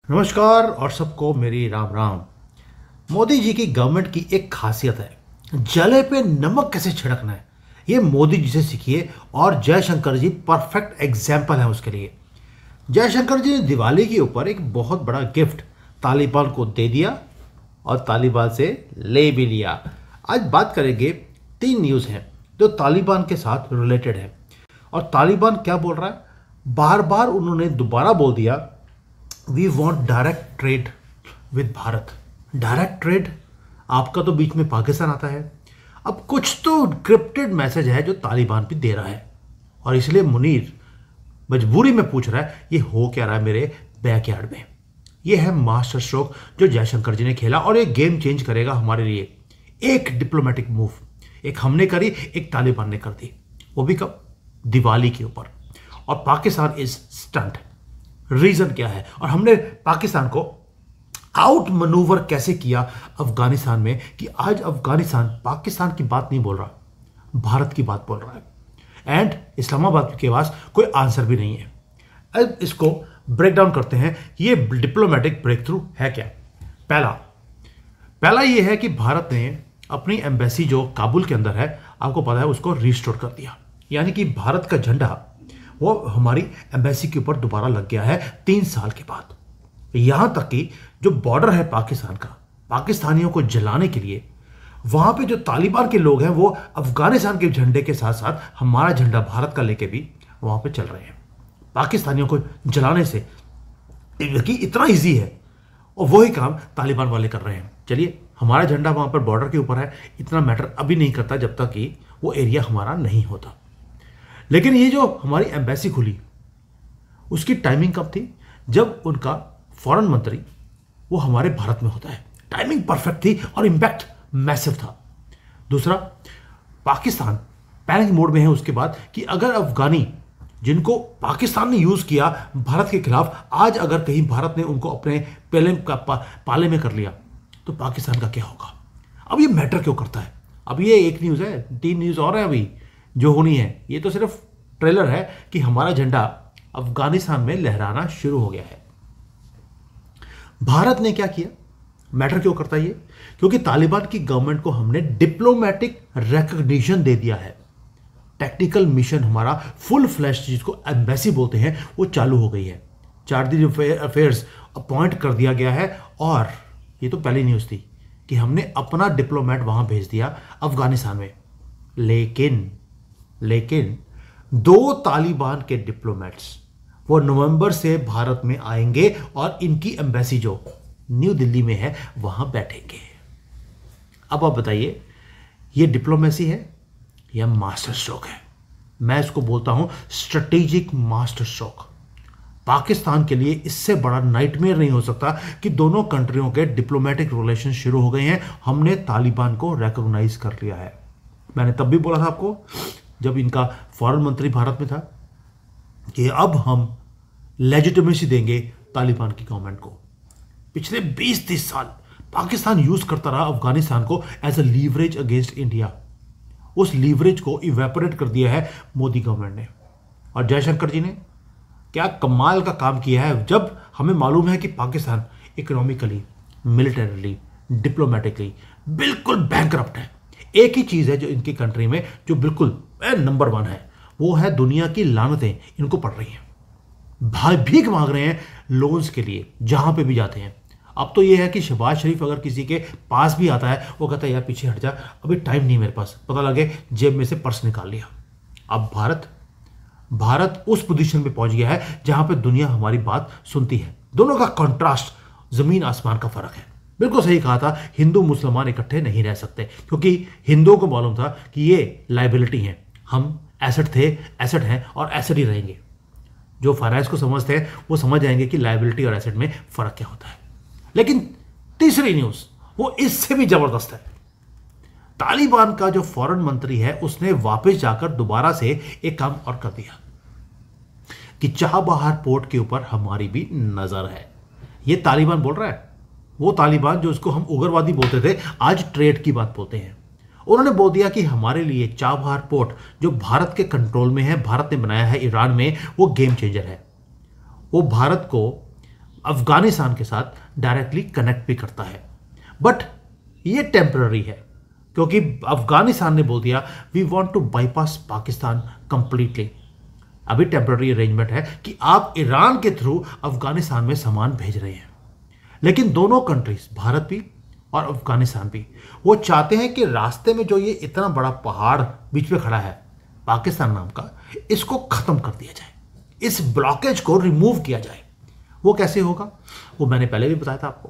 नमस्कार और सबको मेरी राम राम। मोदी जी की गवर्नमेंट की एक खासियत है, जले पे नमक कैसे छिड़कना है ये मोदी जी से सीखिए। और जयशंकर जी परफेक्ट एग्जाम्पल है उसके लिए। जयशंकर जी ने दिवाली के ऊपर एक बहुत बड़ा गिफ्ट तालिबान को दे दिया और तालिबान से ले भी लिया। आज बात करेंगे, 3 न्यूज़ हैं जो तालिबान के साथ रिलेटेड है। और तालिबान क्या बोल रहा है, बार बार उन्होंने दोबारा बोल दिया, we want direct trade with Bharat. Direct trade, आपका तो बीच में पाकिस्तान आता है। अब कुछ तो क्रिप्टेड मैसेज है जो तालिबान भी दे रहा है, और इसलिए मुनीर मजबूरी में पूछ रहा है ये हो क्या रहा है मेरे बैकयार्ड में। ये है मास्टर स्ट्रोक जो जयशंकर जी ने खेला, और ये गेम चेंज करेगा हमारे लिए। एक डिप्लोमेटिक मूव, एक हमने करी, एक तालिबान ने कर दी, वो भी कब, दिवाली के ऊपर। और पाकिस्तान इज स्टंट। रीजन क्या है, और हमने पाकिस्तान को आउट मनूवर कैसे किया अफगानिस्तान में, कि आज अफगानिस्तान पाकिस्तान की बात नहीं बोल रहा, भारत की बात बोल रहा है। एंड इस्लामाबाद के पास कोई आंसर भी नहीं है। अब इसको ब्रेक डाउन करते हैं, ये डिप्लोमेटिक ब्रेक थ्रू है क्या। पहला ये है कि भारत ने अपनी एम्बेसी जो काबुल के अंदर है, आपको पता है, उसको रिस्टोर कर दिया। यानी कि भारत का झंडा वो हमारी एम्बेसी के ऊपर दोबारा लग गया है 3 साल के बाद। यहां तक कि जो बॉर्डर है पाकिस्तान का, पाकिस्तानियों को जलाने के लिए वहां पे जो तालिबान के लोग हैं वो अफगानिस्तान के झंडे के साथ साथ हमारा झंडा भारत का लेके भी वहां पे चल रहे हैं, पाकिस्तानियों को जलाने से। कि इतना इजी है, और वही काम तालिबान वाले कर रहे हैं। चलिए, हमारा झंडा वहां पर बॉर्डर के ऊपर है, इतना मैटर अभी नहीं करता जब तक कि वो एरिया हमारा नहीं होता। लेकिन ये जो हमारी एम्बेसी खुली, उसकी टाइमिंग कब थी, जब उनका फॉरेन मंत्री वो हमारे भारत में होता है। टाइमिंग परफेक्ट थी और इंपैक्ट मैसिव था। दूसरा, पाकिस्तान पैनिक मोड में है उसके बाद, कि अगर अफगानी जिनको पाकिस्तान ने यूज किया भारत के खिलाफ, आज अगर कहीं भारत ने उनको अपने पाले में कर लिया तो पाकिस्तान का क्या होगा। अब ये मैटर क्यों करता है। अब ये एक न्यूज़ है, 3 न्यूज़ और है अभी जो होनी है। ये तो सिर्फ ट्रेलर है कि हमारा झंडा अफगानिस्तान में लहराना शुरू हो गया है। भारत ने क्या किया, मैटर क्यों करता है ये, क्योंकि तालिबान की गवर्नमेंट को हमने डिप्लोमेटिक रिकॉग्निशन दे दिया है। टेक्निकल मिशन हमारा फुल फ्लैश, जिसको एम्बेसी बोलते हैं, वो चालू हो गई है। चार्दी अफेयर्स अपॉइंट कर दिया गया है। और ये तो पहली न्यूज़ थी कि हमने अपना डिप्लोमेट वहां भेज दिया अफगानिस्तान में। लेकिन 2 तालिबान के डिप्लोमेट्स वो नवंबर से भारत में आएंगे और इनकी एम्बेसी जो न्यू दिल्ली में है वहां बैठेंगे। अब आप बताइए, ये डिप्लोमेसी है या मास्टर स्ट्रोक है। मैं इसको बोलता हूं स्ट्रेटेजिक मास्टर स्ट्रोक। पाकिस्तान के लिए इससे बड़ा नाइटमेयर नहीं हो सकता कि दोनों कंट्रियों के डिप्लोमेटिक रिलेशन शुरू हो गए हैं। हमने तालिबान को रिकॉग्नाइज कर लिया है। मैंने तब भी बोला था आपको, जब इनका फॉरेन मंत्री भारत में था, कि अब हम लेजिटिमेसी देंगे तालिबान की गवर्नमेंट को। पिछले 20-30 साल पाकिस्तान यूज करता रहा अफगानिस्तान को as a leverage against India. उस लीवरेज को इवेपोरेट कर दिया है मोदी गवर्नमेंट ने। और जयशंकर जी ने क्या कमाल का काम किया है, जब हमें मालूम है कि पाकिस्तान इकोनॉमिकली, मिलिटरीली, डिप्लोमेटिकली बिल्कुल बैंकरप्ट है। एक ही चीज है जो इनकी कंट्री में जो बिल्कुल नंबर 1 है, वो है दुनिया की लानतें इनको पड़ रही हैं। भाई भीख मांग रहे हैं लोन्स के लिए जहां पे भी जाते हैं। अब तो ये है कि शहबाज शरीफ अगर किसी के पास भी आता है, वो कहता है यार पीछे हट जा, अभी टाइम नहीं मेरे पास, पता लगे जेब में से पर्स निकाल लिया। अब भारत उस पोजीशन पे पहुंच गया है जहां पे दुनिया हमारी बात सुनती है। दोनों का कंट्रास्ट जमीन आसमान का फर्क है। बिल्कुल सही कहा था, हिंदू मुसलमान इकट्ठे नहीं रह सकते, क्योंकि हिंदुओं को मालूम था कि ये लाइबिलिटी हैं, हम एसेट हैं और एसेट ही रहेंगे। जो फाइनेंस को समझते हैं वो समझ जाएंगे कि लाइबिलिटी और एसेट में फर्क क्या होता है। लेकिन तीसरी न्यूज़ वो इससे भी जबरदस्त है। तालिबान का जो फॉरेन मंत्री है उसने वापस जाकर दोबारा से एक काम और कर दिया कि चाबहार पोर्ट के ऊपर हमारी भी नजर है। ये तालिबान बोल रहा है, वो तालिबान जो उसको हम उग्रवादी बोलते थे आज ट्रेड की बात बोलते हैं। उन्होंने बोल दिया कि हमारे लिए चाबहार पोर्ट जो भारत के कंट्रोल में है, भारत ने बनाया है ईरान में, वो गेम चेंजर है। वो भारत को अफगानिस्तान के साथ डायरेक्टली कनेक्ट भी करता है। बट ये टेम्पररी है, क्योंकि अफगानिस्तान ने बोल दिया we want to bypass Pakistan completely. अभी टेम्पररी अरेंजमेंट है कि आप ईरान के थ्रू अफगानिस्तान में सामान भेज रहे हैं, लेकिन दोनों कंट्रीज, भारत भी और अफगानिस्तान भी, वो चाहते हैं कि रास्ते में जो ये इतना बड़ा पहाड़ बीच में खड़ा है पाकिस्तान नाम का, इसको खत्म कर दिया जाए, इस ब्लॉकेज को रिमूव किया जाए। वो कैसे होगा? वो मैंने पहले भी बताया था आपको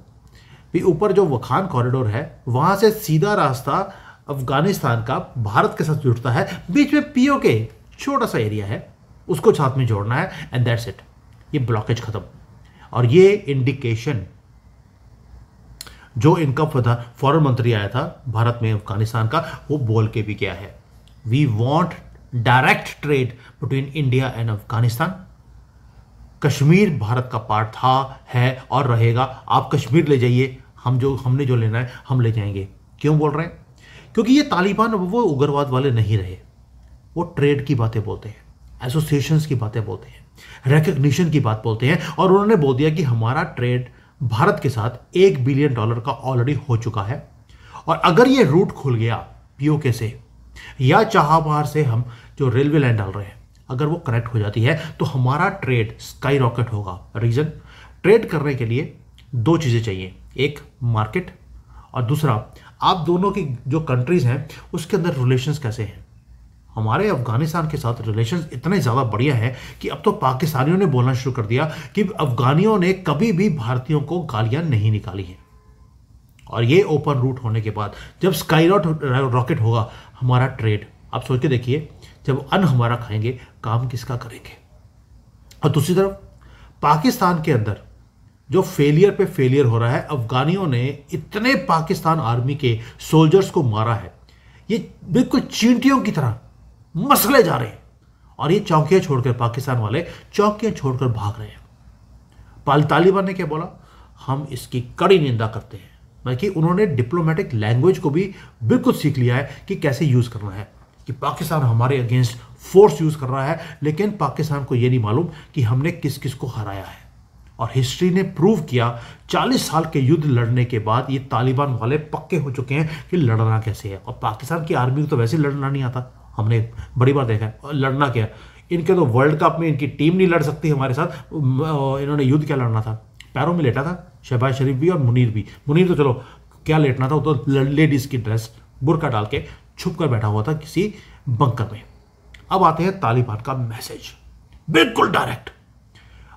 भी, ऊपर जो वखान कॉरिडोर है वहां से सीधा रास्ता अफगानिस्तान का भारत के साथ जुड़ता है, बीच में पीओके छोटा सा एरिया है, उसको साथ में जोड़ना है एंड दैट्स इट, ये ब्लॉकेज खत्म। और ये इंडिकेशन जो इनका फॉरेन मंत्री आया था भारत में अफगानिस्तान का, वो बोल के भी गया है, we want direct trade between India and Afghanistan. Kashmir Bharat का पार्ट था, है और रहेगा। आप कश्मीर ले जाइए, हमने जो लेना है हम ले जाएंगे। क्यों बोल रहे हैं? क्योंकि ये तालिबान वो उग्रवाद वाले नहीं रहे, वो ट्रेड की बातें बोलते हैं, एसोसिएशंस की बातें बोलते हैं, रिकग्निशन की बात बोलते हैं। और उन्होंने बोल दिया कि हमारा ट्रेड भारत के साथ $1 बिलियन का ऑलरेडी हो चुका है, और अगर ये रूट खुल गया पीओके से या चाबहार से हम जो रेलवे लाइन डाल रहे हैं, अगर वो कनेक्ट हो जाती है तो हमारा ट्रेड स्काई रॉकेट होगा। रीजन, ट्रेड करने के लिए दो चीज़ें चाहिए, एक मार्केट और दूसरा आप दोनों की जो कंट्रीज हैं उसके अंदर रिलेशंस कैसे हैं। हमारे अफगानिस्तान के साथ रिलेशंस इतने ज़्यादा बढ़िया है कि अब तो पाकिस्तानियों ने बोलना शुरू कर दिया कि अफगानियों ने कभी भी भारतीयों को गालियां नहीं निकाली हैं। और ये ओपन रूट होने के बाद जब स्काई रॉकेट होगा हमारा ट्रेड, आप सोच के देखिए, जब अन्न हमारा खाएंगे काम किसका करेंगे। और दूसरी तरफ पाकिस्तान के अंदर जो फेलियर पे फेलियर हो रहा है, अफगानियों ने इतने पाकिस्तान आर्मी के सोल्जर्स को मारा है, ये बिल्कुल चींटियों की तरह मसले जा रहे हैं, और ये चौकियां छोड़कर, पाकिस्तान वाले चौकियां छोड़कर भाग रहे हैं। तालिबान ने क्या बोला? हम इसकी कड़ी निंदा करते हैं। बल्कि उन्होंने डिप्लोमेटिक लैंग्वेज को भी बिल्कुल सीख लिया है कि कैसे यूज करना है, कि पाकिस्तान हमारे अगेंस्ट फोर्स यूज कर रहा है, लेकिन पाकिस्तान को यह नहीं मालूम कि हमने किस किस को हराया है। और हिस्ट्री ने प्रूव किया 40 साल के युद्ध लड़ने के बाद ये तालिबान वाले पक्के हो चुके हैं कि लड़ना कैसे है। और पाकिस्तान की आर्मी को तो वैसे लड़ना नहीं आता, हमने बड़ी बार देखा है। और लड़ना क्या, इनके तो वर्ल्ड कप में इनकी टीम नहीं लड़ सकती हमारे साथ, इन्होंने युद्ध क्या लड़ना था, पैरों में लेटा था शहबाज शरीफ भी और मुनीर भी। मुनीर तो चलो क्या लेटना था, वो तो लेडीज की ड्रेस बुर्का डाल के छुप कर बैठा हुआ था किसी बंकर में। अब आते हैं तालिबान का मैसेज, बिल्कुल डायरेक्ट।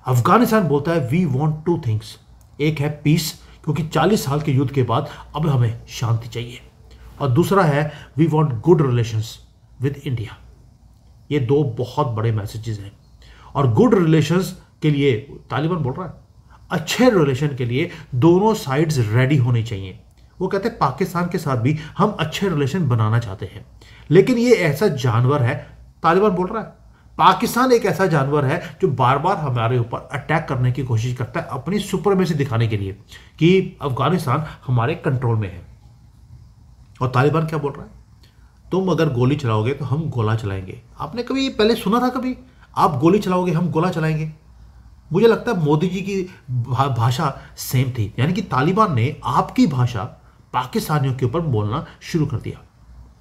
अफगानिस्तान बोलता है वी वांट टू थिंग्स, एक है पीस, क्योंकि 40 साल के युद्ध के बाद अब हमें शांति चाहिए, और दूसरा है we want good relations with India. ये दो बहुत बड़े मैसेजेस हैं। और गुड रिलेशंस के लिए तालिबान बोल रहा है, अच्छे रिलेशन के लिए दोनों साइड्स रेडी होनी चाहिए। वो कहते हैं पाकिस्तान के साथ भी हम अच्छे रिलेशन बनाना चाहते हैं, लेकिन ये ऐसा जानवर है, तालिबान बोल रहा है पाकिस्तान एक ऐसा जानवर है जो बार बार हमारे ऊपर अटैक करने की कोशिश करता है, अपनी सुपरमेसी दिखाने के लिए कि अफगानिस्तान हमारे कंट्रोल में है। और तालिबान क्या बोल रहा है, तुम अगर गोली चलाओगे तो हम गोला चलाएंगे। आपने कभी पहले सुना था कभी, आप गोली चलाओगे हम गोला चलाएंगे? मुझे लगता है मोदी जी की भाषा सेम थी, यानी कि तालिबान ने आपकी भाषा पाकिस्तानियों के ऊपर बोलना शुरू कर दिया।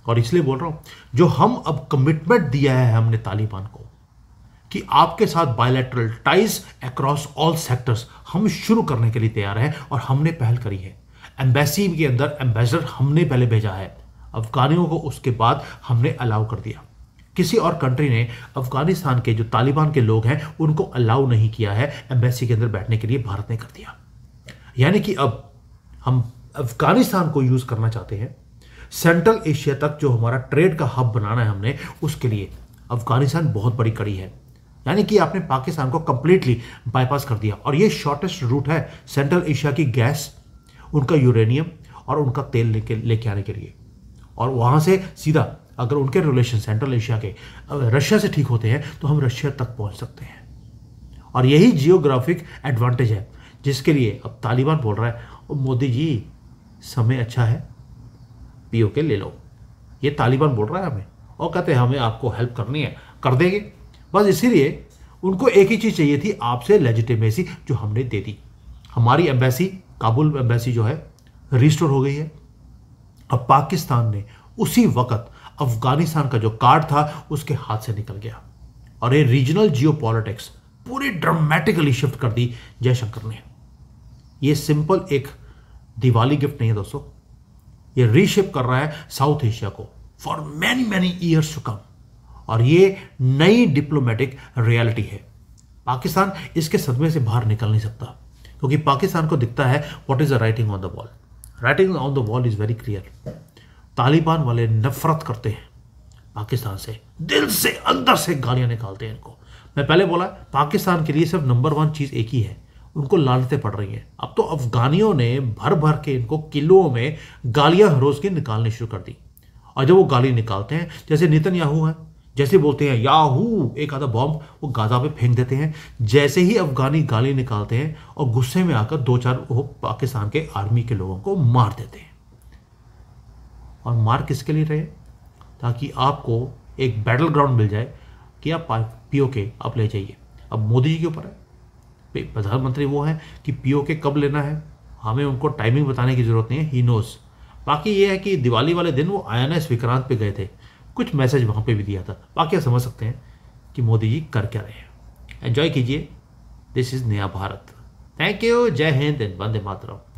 और इसलिए बोल रहा हूं, जो हम अब कमिटमेंट दिया है हमने तालिबान को कि आपके साथ bilateral ties across all sectors हम शुरू करने के लिए तैयार हैं, और हमने पहल करी है। एम्बेसी के अंदर एम्बेसडर हमने पहले भेजा है अफगानियों को, उसके बाद हमने अलाउ कर दिया। किसी और कंट्री ने अफगानिस्तान के जो तालिबान के लोग हैं उनको अलाउ नहीं किया है एम्बेसी के अंदर बैठने के लिए, भारत ने कर दिया। यानी कि अब हम अफगानिस्तान को यूज करना चाहते हैं सेंट्रल एशिया तक, जो हमारा ट्रेड का हब बनाना है हमने, उसके लिए अफगानिस्तान बहुत बड़ी कड़ी है। यानी कि आपने पाकिस्तान को कंप्लीटली बाईपास कर दिया, और ये शॉर्टेस्ट रूट है सेंट्रल एशिया की गैस, उनका यूरेनियम और उनका तेल लेके आने के लिए। और वहां से सीधा अगर उनके रिलेशन सेंट्रल एशिया के रशिया से ठीक होते हैं तो हम रशिया तक पहुंच सकते हैं। और यही जियोग्राफिक एडवांटेज है जिसके लिए अब तालिबान बोल रहा है मोदी जी समय अच्छा है, पीओके ले लो। ये तालिबान बोल रहा है हमें, और कहते हैं हमें आपको हेल्प करनी है, कर देंगे। बस इसीलिए उनको एक ही चीज चाहिए थी, आपसे लेजिटिमेसी जो हमने दे दी। हमारी एम्बेसी, काबुल एम्बेसी जो है रिस्टोर हो गई है। अब पाकिस्तान ने उसी वक्त अफगानिस्तान का जो कार्ड था उसके हाथ से निकल गया और ये रीजनल जियोपॉलिटिक्स पूरी ड्रामेटिकली शिफ्ट कर दी जयशंकर ने। ये सिंपल एक दिवाली गिफ्ट नहीं है दोस्तों, ये रीशेप कर रहा है साउथ एशिया को for many many years to come, और ये नई डिप्लोमेटिक रियलिटी है। पाकिस्तान इसके सदमे से बाहर निकल नहीं सकता, क्योंकि पाकिस्तान को दिखता है what is the writing on the wall. Writing on the wall is very clear. Taliban वाले नफरत करते हैं पाकिस्तान से, दिल से अंदर से गालियां निकालते हैं इनको। मैं पहले बोला पाकिस्तान के लिए सिर्फ नंबर 1 चीज एक ही है, उनको लानतें पड़ रही हैं। अब तो अफगानियों ने भर भर के इनको किलों में गालियां रोज के निकालनी शुरू कर दी, और जब वो गाली निकालते हैं, जैसे नेतन्याहू है, जैसे बोलते हैं याहू, एक आधा बॉम्ब वो गाजा पे फेंक देते हैं। जैसे ही अफगानी गाली निकालते हैं और गुस्से में आकर 2-4 वो पाकिस्तान के आर्मी के लोगों को मार देते हैं। और मार किसके लिए रहे? ताकि आपको एक बैटल ग्राउंड मिल जाए कि आप पीओके आप ले जाइए। अब मोदी जी के ऊपर है, प्रधानमंत्री वो है कि पीओके कब लेना है, हमें उनको टाइमिंग बताने की जरूरत नहीं है, ही नोज। बाकी ये है कि दिवाली वाले दिन वो INS विक्रांत पे गए थे, कुछ मैसेज वहाँ पे भी दिया था। बाकी आप समझ सकते हैं कि मोदी जी कर क्या रहे हैं। एंजॉय कीजिए, दिस इज नया भारत। थैंक यू, जय हिंद, वंदे मातरम।